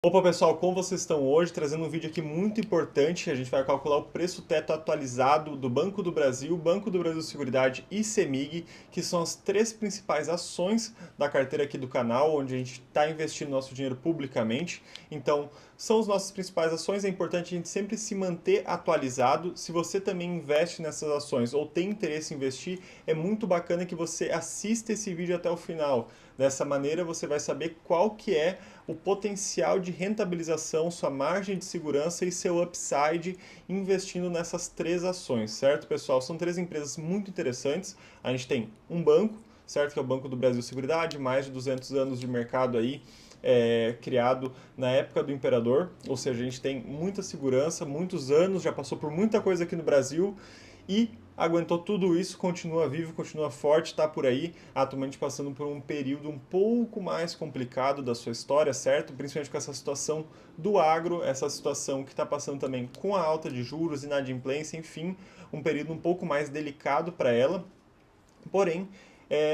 Opa pessoal, como vocês estão hoje? Trazendo um vídeo aqui muito importante. A gente vai calcular o preço teto atualizado do Banco do Brasil Seguridade e CEMIG, que são as três principais ações da carteira aqui do canal, onde a gente está investindo nosso dinheiro publicamente. Então, são as nossas principais ações. É importante a gente sempre se manter atualizado. Se você também investe nessas ações ou tem interesse em investir, é muito bacana que você assista esse vídeo até o final. Dessa maneira, você vai saber qual que é o potencial de rentabilização, sua margem de segurança e seu upside investindo nessas três ações, certo, pessoal? São três empresas muito interessantes. A gente tem um banco, certo, que é o Banco do Brasil Seguridade, mais de 200 anos de mercado aí, criado na época do imperador, ou seja, a gente tem muita segurança, muitos anos, já passou por muita coisa aqui no Brasil e aguentou tudo isso, continua vivo, continua forte, está por aí, atualmente passando por um período um pouco mais complicado da sua história, certo? Principalmente com essa situação do agro, essa situação que está passando também com a alta de juros, inadimplência, enfim, um período um pouco mais delicado para ela. Porém,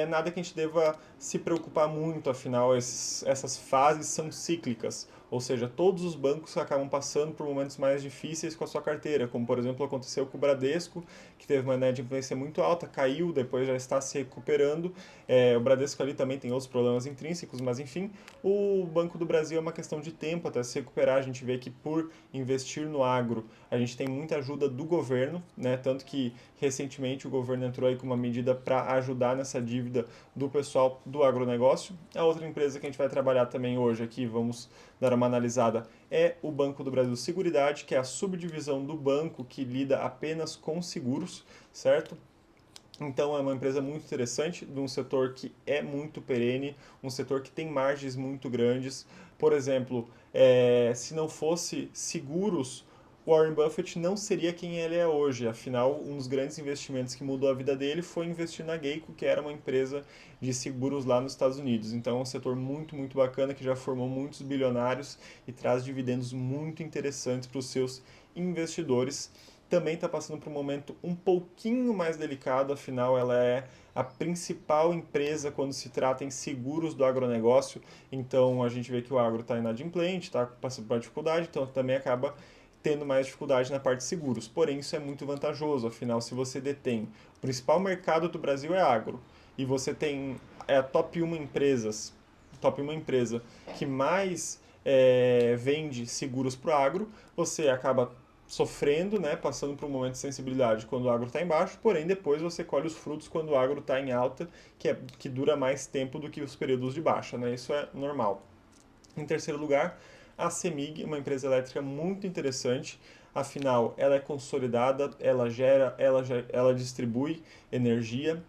nada que a gente deva se preocupar muito, afinal, essas fases são cíclicas, ou seja, todos os bancos acabam passando por momentos mais difíceis com a sua carteira, como por exemplo aconteceu com o Bradesco, que teve uma inadimplência muito alta, caiu, depois já está se recuperando. O Bradesco ali também tem outros problemas intrínsecos, mas enfim, o Banco do Brasil é uma questão de tempo até se recuperar. A gente vê que por investir no agro, a gente tem muita ajuda do governo, né? Tanto que recentemente o governo entrou aí com uma medida para ajudar nessa dívida do pessoal do agronegócio. A outra empresa que a gente vai trabalhar também hoje aqui, vamos dar uma analisada, é o Banco do Brasil Seguridade, que é a subdivisão do banco que lida apenas com seguros, certo? Então é uma empresa muito interessante, de um setor que é muito perene, um setor que tem margens muito grandes. Por exemplo, se não fosse seguros, Warren Buffett não seria quem ele é hoje. Afinal, um dos grandes investimentos que mudou a vida dele foi investir na Geico, que era uma empresa de seguros lá nos Estados Unidos. Então é um setor muito, muito bacana que já formou muitos bilionários e traz dividendos muito interessantes para os seus investidores. Também está passando por um momento um pouquinho mais delicado, afinal ela é a principal empresa quando se trata em seguros do agronegócio, então a gente vê que o agro está inadimplente, está passando por dificuldade, então também acaba tendo mais dificuldade na parte de seguros. Porém, isso é muito vantajoso, afinal, se você detém o principal mercado do Brasil é agro, e você tem a top 1 empresa que mais vende seguros para o agro, você acaba sofrendo, né, passando por um momento de sensibilidade quando o agro está em baixo, porém depois você colhe os frutos quando o agro está em alta, que dura mais tempo do que os períodos de baixa, né? Isso é normal. Em terceiro lugar, a CEMIG, uma empresa elétrica muito interessante, afinal ela é consolidada, ela distribui energia,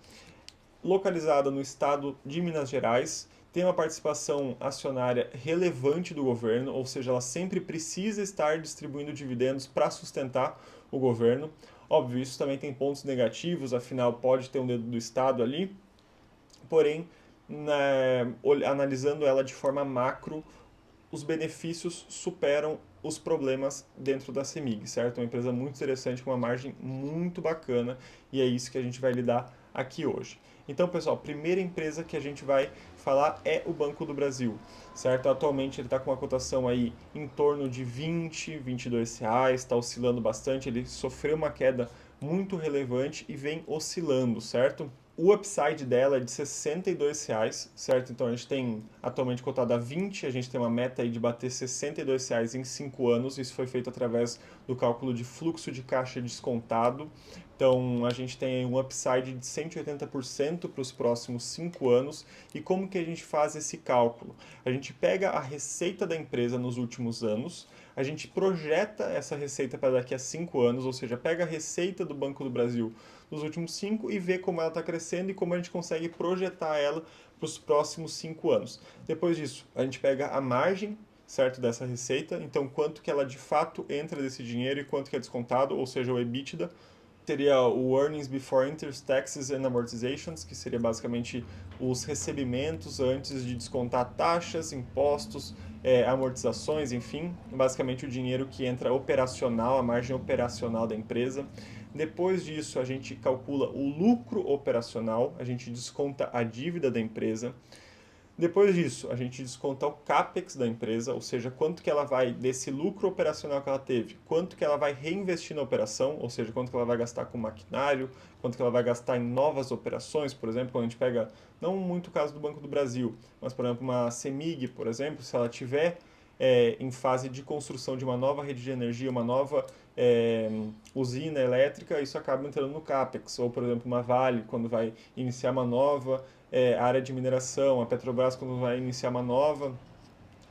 localizada no estado de Minas Gerais, tem uma participação acionária relevante do governo, ou seja, ela sempre precisa estar distribuindo dividendos para sustentar o governo. Óbvio, isso também tem pontos negativos, afinal pode ter um dedo do Estado ali, porém, analisando ela de forma macro, os benefícios superam os problemas dentro da CEMIG, certo? É uma empresa muito interessante, com uma margem muito bacana, e é isso que a gente vai lidar aqui hoje. Então, pessoal, a primeira empresa que a gente vai falar é o Banco do Brasil, certo? Atualmente ele está com uma cotação aí em torno de 20, R$ 22, está oscilando bastante, ele sofreu uma queda muito relevante e vem oscilando, certo? O upside dela é de R$ 62, certo? Então a gente tem atualmente cotado a 20, a gente tem uma meta aí de bater R$ 62 em 5 anos. Isso foi feito através do cálculo de fluxo de caixa descontado. Então a gente tem um upside de 180% para os próximos 5 anos. E como que a gente faz esse cálculo? A gente pega a receita da empresa nos últimos anos, a gente projeta essa receita para daqui a 5 anos, ou seja, pega a receita do Banco do Brasil nos últimos 5 e vê como ela está crescendo e como a gente consegue projetar ela para os próximos 5 anos. Depois disso, a gente pega a margem, certo, dessa receita, então quanto que ela de fato entra desse dinheiro e quanto que é descontado, ou seja, o EBITDA. Seria o Earnings Before Interest, Taxes and Amortizations, que seria basicamente os recebimentos antes de descontar taxas, impostos, amortizações, enfim, basicamente o dinheiro que entra operacional, a margem operacional da empresa. Depois disso, a gente calcula o lucro operacional, a gente desconta a dívida da empresa. Depois disso, a gente desconta o CAPEX da empresa, ou seja, quanto que ela vai, desse lucro operacional que ela teve, quanto que ela vai reinvestir na operação, ou seja, quanto que ela vai gastar com maquinário, quanto que ela vai gastar em novas operações, por exemplo, quando a gente pega, não muito o caso do Banco do Brasil, mas, por exemplo, uma CEMIG, por exemplo, se ela tiver em fase de construção de uma nova rede de energia, uma nova usina elétrica, isso acaba entrando no CAPEX. Ou, por exemplo, uma Vale, quando vai iniciar uma nova área de mineração, a Petrobras, quando vai iniciar uma nova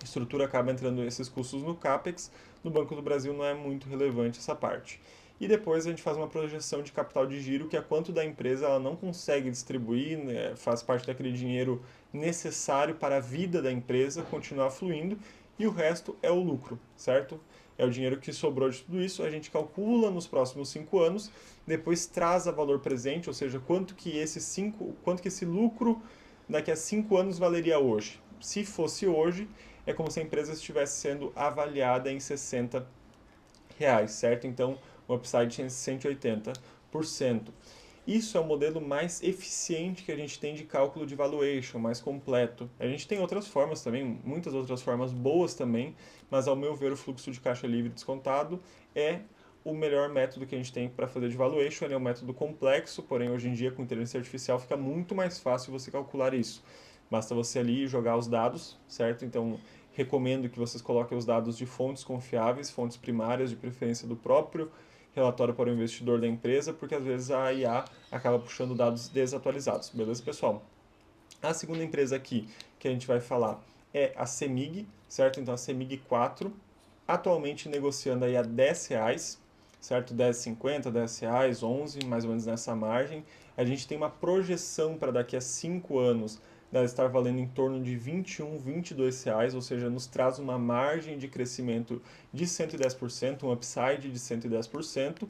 estrutura, acaba entrando esses custos no CAPEX. No Banco do Brasil não é muito relevante essa parte. E depois a gente faz uma projeção de capital de giro, que é quanto da empresa ela não consegue distribuir, né, faz parte daquele dinheiro necessário para a vida da empresa continuar fluindo, e o resto é o lucro, certo? É o dinheiro que sobrou de tudo isso, a gente calcula nos próximos 5 anos, depois traz a valor presente, ou seja, quanto que esse lucro daqui a 5 anos valeria hoje. Se fosse hoje, é como se a empresa estivesse sendo avaliada em R$ 60, certo? Então, o upside tinha 180%. Isso é o modelo mais eficiente que a gente tem de cálculo de valuation, mais completo. A gente tem outras formas também, muitas outras formas boas também, mas ao meu ver o fluxo de caixa livre descontado é o melhor método que a gente tem para fazer de valuation. Ele é um método complexo, porém hoje em dia com inteligência artificial fica muito mais fácil você calcular isso. Basta você ali jogar os dados, certo? Então recomendo que vocês coloquem os dados de fontes confiáveis, fontes primárias, de preferência do próprio relatório para o investidor da empresa, porque às vezes a IA acaba puxando dados desatualizados. Beleza, pessoal? A segunda empresa aqui que a gente vai falar é a CEMIG, certo? Então a CEMIG 4, atualmente negociando aí a R$ 10, certo? 10,50, R$ 10, 11, mais ou menos nessa margem. A gente tem uma projeção para daqui a 5 anos dela estar valendo em torno de R$ 21, R$ 22, ou seja, nos traz uma margem de crescimento de 110%, um upside de 110%.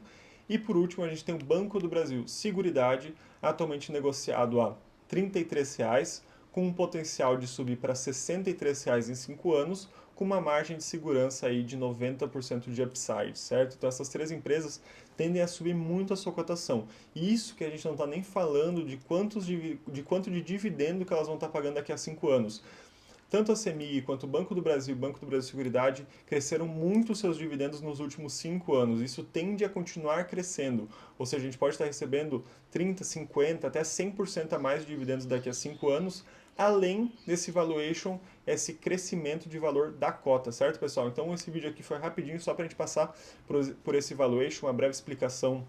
E por último, a gente tem o Banco do Brasil Seguridade, atualmente negociado a R$ 33, com um potencial de subir para R$ 63 em 5 anos, com uma margem de segurança aí de 90% de upside, certo? Então essas três empresas tendem a subir muito a sua cotação. E isso que a gente não está nem falando de quanto de dividendo que elas vão estar pagando daqui a 5 anos. Tanto a CEMIG quanto o Banco do Brasil e o Banco do Brasil Seguridade cresceram muito seus dividendos nos últimos 5 anos. Isso tende a continuar crescendo. Ou seja, a gente pode estar recebendo 30, 50, até 100% a mais de dividendos daqui a 5 anos, além desse valuation, esse crescimento de valor da cota, certo, pessoal? Então, esse vídeo aqui foi rapidinho, só para a gente passar por esse valuation, uma breve explicação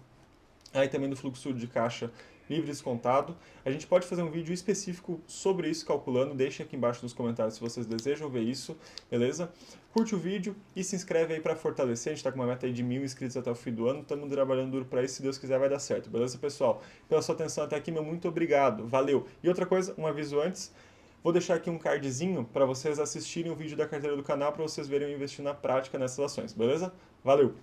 aí também do fluxo de caixa livre descontado. A gente pode fazer um vídeo específico sobre isso, calculando. Deixem aqui embaixo nos comentários se vocês desejam ver isso, beleza? Curte o vídeo e se inscreve aí para fortalecer. A gente está com uma meta aí de 1.000 inscritos até o fim do ano. Estamos trabalhando duro para isso. Se Deus quiser, vai dar certo, beleza, pessoal? Pela sua atenção até aqui, meu muito obrigado. Valeu! E outra coisa, um aviso antes. Vou deixar aqui um cardzinho para vocês assistirem o vídeo da carteira do canal para vocês verem eu investir na prática nessas ações, beleza? Valeu!